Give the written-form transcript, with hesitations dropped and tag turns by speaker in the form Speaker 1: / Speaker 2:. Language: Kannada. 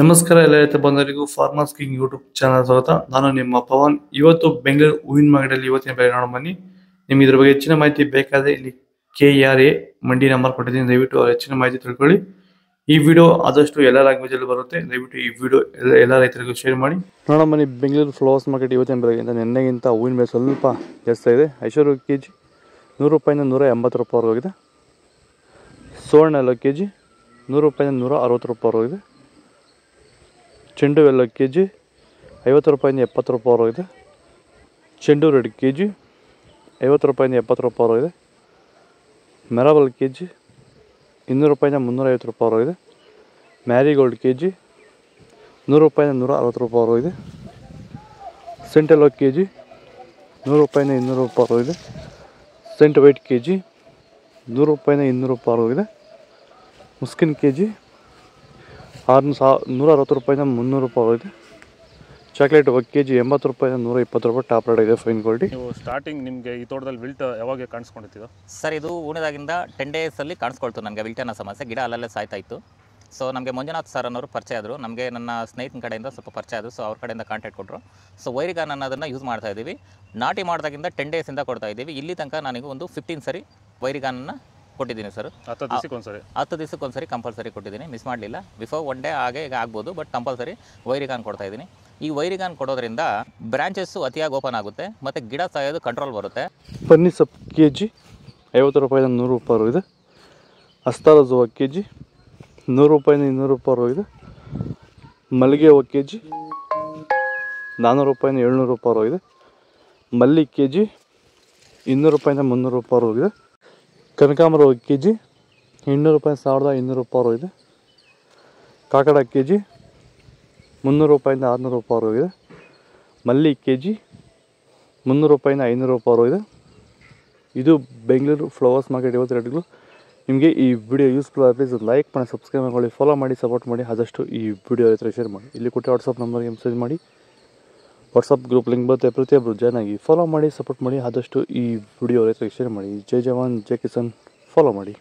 Speaker 1: ನಮಸ್ಕಾರ ಎಲ್ಲ ರೈತ ಬಂಧುಗಳಿಗೂ ಫಾರ್ಮರ್ಸ್ ಕಿಂಗ್ ಯೂಟ್ಯೂಬ್ ಚಾನಲ್ ಸ್ವಾಗತ. ನಾನು ನಿಮ್ಮ ಪವನ್. ಇವತ್ತು ಬೆಂಗಳೂರು ಹೂವಿನ ಮಾರ್ಕೆಟಲ್ಲಿ ಇವತ್ತಿನ ಬೆಲೆ ನೋಡೋಣ ಬನ್ನಿ. ನಿಮ್ಗೆ ಇದ್ರ ಬಗ್ಗೆ ಹೆಚ್ಚಿನ ಮಾಹಿತಿ ಬೇಕಾದ್ರೆ ಇಲ್ಲಿ KRA ಮಂಡಿ ನಂಬರ್ ಕೊಟ್ಟಿದ್ದೀನಿ, ದಯವಿಟ್ಟು ಹೆಚ್ಚಿನ ಮಾಹಿತಿ ತಿಳ್ಕೊಳ್ಳಿ. ಈ ವಿಡಿಯೋ ಆದಷ್ಟು ಎಲ್ಲ ಲ್ಯಾಂಗ್ವೇಜ್ ಅಲ್ಲಿ ಬರುತ್ತೆ, ದಯವಿಟ್ಟು ಈ ವಿಡಿಯೋ ಎಲ್ಲ ರೈತರಿಗೂ ಶೇರ್ ಮಾಡಿ. ನೋಡೋಣ ಬನ್ನಿ, ಬೆಂಗಳೂರು ಫ್ಲವರ್ಸ್ ಮಾರ್ಕೆಟ್ ಇವತ್ತಿನ ಬೆಲೆಗಿಂತ ನಿನ್ನೆಗಿಂತ ಹೂವಿನ ಬೆಲೆ ಸ್ವಲ್ಪ ಜಾಸ್ತಿ ಇದೆ. ಐಶ್ವರ್ಯ ಕೆಜಿ 100 ರೂಪಾಯಿಂದ 180 ರೂಪಾಯಿ ಹೋಗಿದೆ. ಸುವರ್ಣ ಎಲ್ಲ ಕೆಜಿ 100 ರೂಪಾಯಿಂದ 160 ರೂಪಾಯಿ ಹೋಗಿದೆ. ಚೆಂಡು ಎಲ್ಲ ಕೆಜಿ 50 ರೂಪಾಯಿಂದ 70 ರೂಪಾಯಿ ಹೋಗಿದೆ. ಚೆಂಡು ರೆಡ್ ಕೆಜಿ 50 ರೂಪಾಯಿಂದ 70 ರೂಪಾಯಿ ಹೋಗಿದೆ. ಮೆರಾಬಲ್ ಕೆಜಿ 200 ರೂಪಾಯಿಂದ 350 ರೂಪಾಯಿ ಹೋಗಿದೆ. ಮ್ಯಾರಿಗೋಲ್ಡ್ ಕೆಜಿ 100 ರೂಪಾಯಿಂದ 160 ರೂಪಾಯಿ ಹೋಗಿದೆ. ಸೆಂಟೆಲ್ಲೋ ಕೆಜಿ 100 ರೂಪಾಯಿಂದ 200 ರೂಪಾಯಿ ಹೋಗಿದೆ. ಸೆಂಟ್ ವೈಟ್ ಕೆಜಿ 100 ರೂಪಾಯಿಂದ 200 ರೂಪಾಯಿ ಹೋಗಿದೆ. ಮುಸ್ಕಿನ್ ಕೆಜಿ 160 ರೂಪಾಯಿಂದ 300 ರೂಪಾಯಿ ಹೋಗಿದೆ. ಚಾಕ್ಲೇಟ್ ಕೆಜಿ 80 ರೂಪಾಯಿಂದ 120 ರೂಪಾಯಿ ಟಾಪ್ ರೇಟ್ ಇದೆ, ಫೈನ್ ಕ್ವಾಲಿಟಿ.
Speaker 2: ನೀವು ಸ್ಟಾರ್ಟಿಂಗ್ ನಿಮಗೆ ಈ ತೋಟದಲ್ಲಿ ವಿಲ್ಟ್ ಯಾವಾಗ ಕಾಣಿಸ್ಕೊಂಡಿತ್ತು
Speaker 3: ಸರ್? ಇದು ಉಣಿದಾಗಿಂದ 10 ಡೇಸಲ್ಲಿ ಕಾಣಿಸ್ಕೊಳ್ತು ನನಗೆ ವಿಲ್ಟ್ ಅನ್ನೋ ಸಮಸ್ಯೆ. ಗಿಡ ಅಲ್ಲಲ್ಲೇ ಸಾಯ್ತಾ ಇತ್ತು. ಸೊ ನಮಗೆ ಮಂಜುನಾಥ್ ಸರ್ ಅನ್ನೋರು ಪರಿಚಯ ಆದರು, ನಮಗೆ ನನ್ನ ಸ್ನೇಹಿತನ ಕಡೆಯಿಂದ ಸ್ವಲ್ಪ ಪರಿಚಯ ಆದರು. ಸೊ ಅವ್ರ ಕಡೆಯಿಂದ ಕಾಂಟ್ಯಾಕ್ಟ್ ಕೊಟ್ಟರು. ಸೊ ವೈರಿಗಾನ್ ಅನ್ನೋದನ್ನು ಯೂಸ್ ಮಾಡ್ತಾ ಇದ್ದೀವಿ. ನಾಟಿ ಮಾಡಿದಾಗಿಂದ 10 ಡೇಸಿಂದ ಕೊಡ್ತಾ ಇದ್ದೀವಿ. ಇಲ್ಲಿ ತನಕ ನನಗೆ ಒಂದು 15 ಸರಿ ವೈರಿಗಾನನ್ನು ಕೊಟ್ಟಿದ್ದೀನಿ ಸರ್. 10 ದಿವಸಕ್ಕೊಂದ್ಸರಿ ಕಂಪಲ್ಸರಿ ಕೊಟ್ಟಿದ್ದೀನಿ, ಮಿಸ್ ಮಾಡಲಿಲ್ಲ. ಬಿಫೋರ್ 1 ಡೇ ಹಾಗೆ ಈಗ ಆಗ್ಬೋದು, ಬಟ್ ಕಂಪಲ್ಸರಿ ವೈರಿಗಾನ್ ಕೊಡ್ತಾ ಇದ್ದೀನಿ. ಈ ವೈರಿಗಾನ್ ಕೊಡೋದ್ರಿಂದ ಬ್ರಾಂಚಸ್ಸು ಅತಿಯಾಗಿ ಓಪನ್ ಆಗುತ್ತೆ ಮತ್ತು ಗಿಡ ಸಾಯೋದು ಕಂಟ್ರೋಲ್ ಬರುತ್ತೆ.
Speaker 1: ಪನ್ನಿ ಸೊಪ್ಪು ಕೆಜಿ 50 ರೂಪಾಯಿಂದ 100 ರೂಪಾಯಿ ಇದೆ. ಅಸ್ತಾರಜುವ ಕೆಜಿ 100 ರೂಪಾಯಿಂದ 200 ರೂಪಾಯಿ ಇದೆ. ಮಲ್ಲಿಗೆ ಹೂವು ಕೆಜಿ 400 ರೂಪಾಯಿಂದ 700 ರೂಪಾಯಿ ಇದೆ. ಮಲ್ಲಿ ಕೆಜಿ 200 ರೂಪಾಯಿಂದ 300 ರೂಪಾಯಿ ಇದೆ. ಕನಕಾಂಬರ ಕೆಜಿ 800 ರೂಪಾಯಿ 1200 ರೂಪಾಯಿ ಇದೆ. ಕಾಕಡ ಕೆಜಿ 300 ರೂಪಾಯಿಂದ 600 ರೂಪಾಯಿ ಇದೆ. ಮಲ್ಲಿ ಕೆಜಿ 300 ರೂಪಾಯಿಂದ 500 ರೂಪಾಯಿ ಇದೆ. ಇದು ಬೆಂಗಳೂರು ಫ್ಲವರ್ಸ್ ಮಾರ್ಕೆಟ್ ಇವತ್ತು ರೇಟ್ಗಳು. ನಿಮಗೆ ಈ ವಿಡಿಯೋ ಯೂಸ್ಫುಲ್ ಆಗಿ ಪ್ಲೀಸ್ ಲೈಕ್ ಮಾಡಿ, ಸಬ್ಸ್ಕ್ರೈಬ್ ಮಾಡಿ, ಫಾಲೋ ಮಾಡಿ, ಸಪೋರ್ಟ್ ಮಾಡಿ. ಆದಷ್ಟು ಈ ವಿಡಿಯೋ ರೈತರಿಗೆ ಶೇರ್ ಮಾಡಿ. ಇಲ್ಲಿ ಕೊಟ್ಟು ವಾಟ್ಸಪ್ ನಂಬರ್ಗೆ ಮೆಸೇಜ್ ಮಾಡಿ. ವಾಟ್ಸಪ್ ಗ್ರೂಪ್ ಲಿಂಕ್ ಬರುತ್ತೆ, ಪ್ರತಿಯೊಬ್ಬರು ಜಾಯ್ನ್ ಆಗಿ ಫಾಲೋ ಮಾಡಿ, ಸಪೋರ್ಟ್ ಮಾಡಿ. ಆದಷ್ಟು ಈ ವಿಡಿಯೋ ರೈತರಿಗೆ ಶೇರ್ ಮಾಡಿ. ಜೈ ಜವಾನ್ ಜೈ ಕಿಸಾನ್, ಫಾಲೋ ಮಾಡಿ.